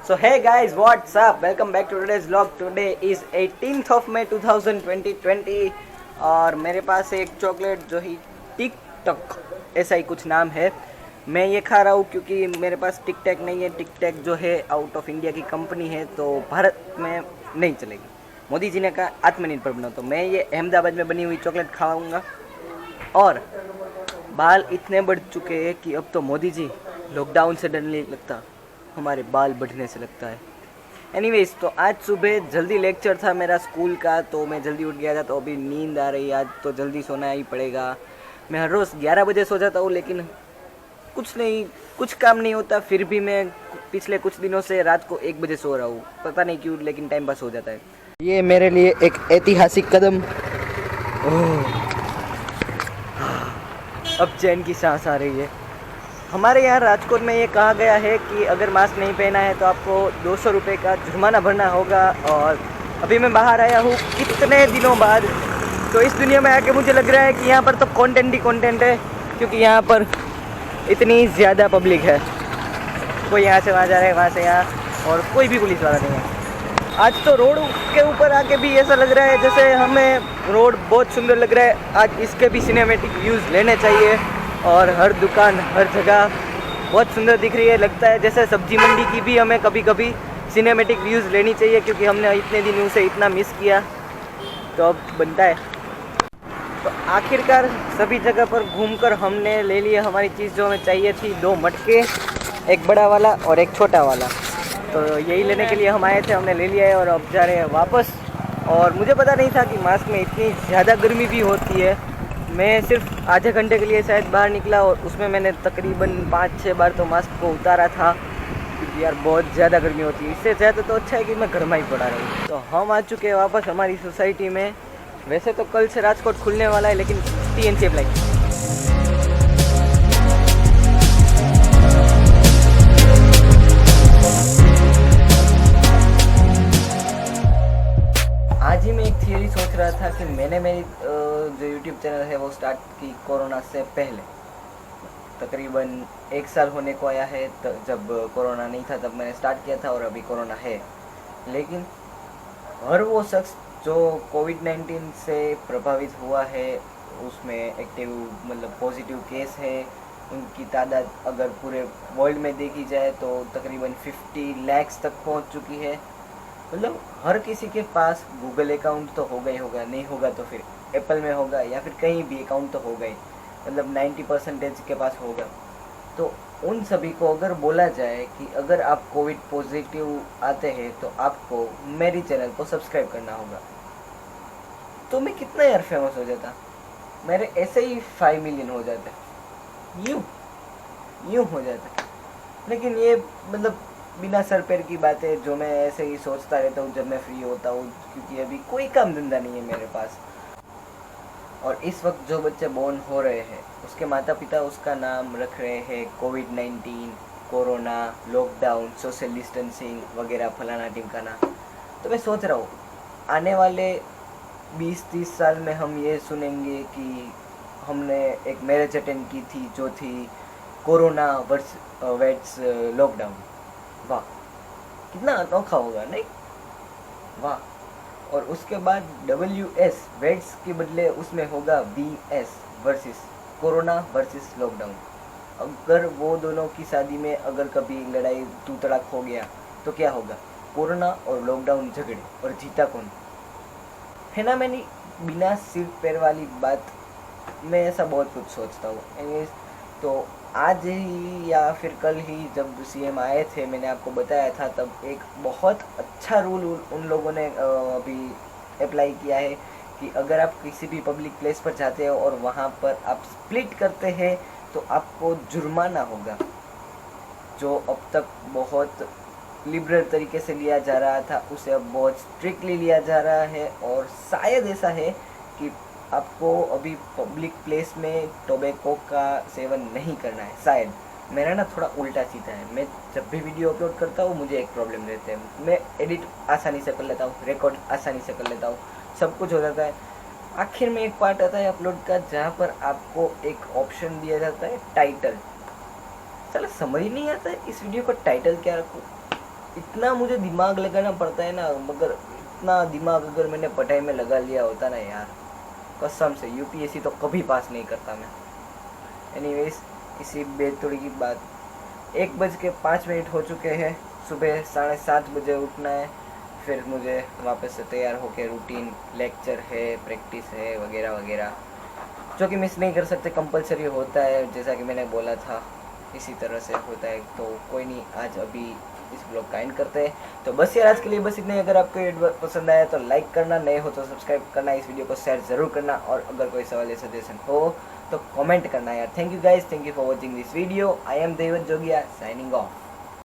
So hey guys, what's up? Welcome back to today's vlog. Today is 18th of May 2020 और मेरे पास है एक chocolate जो ही टिक टक ऐसा ही कुछ नाम है। मैं ये खा रहा हूँ क्योंकि मेरे पास टिक टैक नहीं है। टिक टैक जो है आउट ऑफ इंडिया की कंपनी है तो भारत में नहीं चलेगी। मोदी जी ने कहा आत्मनिर्भर बनो, तो मैं ये अहमदाबाद में बनी हुई चॉकलेट खाऊंगा। और बाल इतने बढ़ चुके हैं कि अब तो मोदी जी लॉकडाउन से डर नहीं लगता, हमारे बाल बढ़ने से लगता है। एनीवेज, तो आज सुबह जल्दी लेक्चर था मेरा स्कूल का, तो मैं जल्दी उठ गया था, तो अभी नींद आ रही है। आज तो जल्दी सोना ही पड़ेगा। मैं हर रोज़ 11 बजे सो जाता हूँ, लेकिन कुछ काम नहीं होता, फिर भी मैं पिछले कुछ दिनों से रात को 1 बजे सो रहा हूँ। पता नहीं क्यों, लेकिन टाइम पास हो जाता है। ये मेरे लिए एक ऐतिहासिक कदम। अब चैन की सांस आ रही है। हमारे यहाँ राजकोट में ये कहा गया है कि अगर मास्क नहीं पहना है तो आपको 200 रुपये का जुर्माना भरना होगा। और अभी मैं बाहर आया हूँ कितने दिनों बाद, तो इस दुनिया में आके मुझे लग रहा है कि यहाँ पर तो कंटेंट ही कंटेंट है, क्योंकि यहाँ पर इतनी ज़्यादा पब्लिक है। कोई यहाँ से वहाँ जा रहा है, वहाँ से यहाँ, और कोई भी पुलिस वाला नहीं है। आज तो रोड के ऊपर आके भी ऐसा लग रहा है जैसे हमें रोड बहुत सुंदर लग रहा है। आज इसके भी सिनेमैटिक व्यूज़ लेने चाहिए। और हर दुकान, हर जगह बहुत सुंदर दिख रही है। लगता है जैसे सब्जी मंडी की भी हमें कभी कभी सिनेमैटिक व्यूज़ लेनी चाहिए, क्योंकि हमने इतने दिन उसे इतना मिस किया, तो अब बनता है। तो आखिरकार सभी जगह पर घूमकर हमने ले लिया हमारी चीज़ जो हमें चाहिए थी। 2 मटके, एक बड़ा वाला और एक छोटा वाला। तो यही लेने के लिए हम आए थे, हमने ले लिया है और अब जा रहे हैं वापस। और मुझे पता नहीं था कि मास्क में इतनी ज़्यादा गर्मी भी होती है। मैं सिर्फ आधे घंटे के लिए शायद बाहर निकला और उसमें मैंने तकरीबन 5-6 बार तो मास्क को उतारा था, क्योंकि यार बहुत ज़्यादा गर्मी होती है। इससे ज़्यादा तो अच्छा है कि मैं घर में ही पड़ा रहूँ। तो हम आ चुके हैं वापस हमारी सोसाइटी में। वैसे तो कल से राजकोट खुलने वाला है, लेकिन TNC अप्लाई। आज ही मैं एक थियरी सोच रहा था कि मैंने मेरी जो यूट्यूब चैनल है वो स्टार्ट की कोरोना से पहले। तकरीबन 1 साल होने को आया है। जब कोरोना नहीं था तब मैंने स्टार्ट किया था, और अभी कोरोना है। लेकिन हर वो शख्स जो कोविड-19 से प्रभावित हुआ है, उसमें एक्टिव मतलब पॉजिटिव केस है, उनकी तादाद अगर पूरे वर्ल्ड में देखी जाए तो तकरीबन 50 लाख तक पहुंच चुकी है। मतलब हर किसी के पास गूगल अकाउंट तो होगा ही होगा, नहीं होगा तो फिर एप्पल में होगा, या फिर कहीं भी अकाउंट तो होगा ही। मतलब 90% के पास होगा। तो उन सभी को अगर बोला जाए कि अगर आप कोविड पॉजिटिव आते हैं तो आपको मेरी चैनल को सब्सक्राइब करना होगा, तो मैं कितना यार फेमस हो जाता। मेरे ऐसे ही 5 मिलियन हो जाते, यूँ हो जाता। लेकिन ये मतलब बिना सर पैर की बातें जो मैं ऐसे ही सोचता रहता हूँ जब मैं फ्री होता हूँ, क्योंकि अभी कोई काम धंधा नहीं है मेरे पास। और इस वक्त जो बच्चे बोर्न हो रहे हैं उसके माता पिता उसका नाम रख रहे हैं कोविड-19, कोरोना, लॉकडाउन, सोशल डिस्टेंसिंग वगैरह फलाना ढिमकाना। तो मैं सोच रहा हूँ आने वाले 20-30 साल में हम ये सुनेंगे कि हमने एक मैरिज अटेंड की थी जो थी कोरोना वेट्स लॉकडाउन। वाह, कितना अनोखा होगा नहीं? वाह। और उसके बाद WS वेट्स के बदले उसमें होगा VS versus corona versus lockdown. अगर वो दोनों की शादी में अगर कभी लड़ाई तू तड़ाक हो गया तो क्या होगा? कोरोना और लॉकडाउन झगड़े, और जीता कौन? है ना? मैंने बिना सिर पैर वाली बात, मैं ऐसा बहुत कुछ सोचता हूँ। तो आज ही या फिर कल ही जब CM आए थे, मैंने आपको बताया था, तब एक बहुत अच्छा रूल उन लोगों ने अभी अप्लाई किया है कि अगर आप किसी भी पब्लिक प्लेस पर जाते हो और वहाँ पर आप स्प्लिट करते हैं तो आपको जुर्माना होगा, जो अब तक बहुत लिबरल तरीके से लिया जा रहा था उसे अब बहुत स्ट्रिक्टली लिया जा रहा है। और शायद ऐसा है कि आपको अभी पब्लिक प्लेस में टोबैको का सेवन नहीं करना है। शायद मेरा ना थोड़ा उल्टा सीधा है। मैं जब भी वीडियो अपलोड करता हूँ मुझे एक प्रॉब्लम रहता है, मैं एडिट आसानी से कर लेता हूँ, रिकॉर्ड आसानी से कर लेता हूँ, सब कुछ हो जाता है। आखिर में एक पार्ट आता है अपलोड का जहाँ पर आपको एक ऑप्शन दिया जाता है टाइटल। चलो समझ ही नहीं आता है इस वीडियो को टाइटल क्या रखूँ। इतना मुझे दिमाग लगाना पड़ता है ना, मगर इतना दिमाग अगर मैंने पढ़ाई में लगा लिया होता ना यार, कसम से यूपीएससी तो कभी पास नहीं करता मैं। एनीवेज, इसी बेतुड़ी की बात, 1:05 हो चुके हैं, सुबह 7:30 बजे उठना है, फिर मुझे वापस से तैयार होकर रूटीन लेक्चर है, प्रैक्टिस है, वगैरह वगैरह, जो कि मिस नहीं कर सकते, कंपलसरी होता है, जैसा कि मैंने बोला था इसी तरह से होता है। तो कोई नहीं, आज अभी इस ब्लॉग का एंड करते हैं। तो बस यार, आज के लिए बस इतना ही। अगर आपको ये पसंद आया तो लाइक करना, नए हो तो सब्सक्राइब करना, इस वीडियो को शेयर ज़रूर करना, और अगर कोई सवाल या सजेशन हो तो कमेंट करना यार। Thank you guys, thank you for watching this video. I am देवत जोगिया, साइनिंग ऑफ।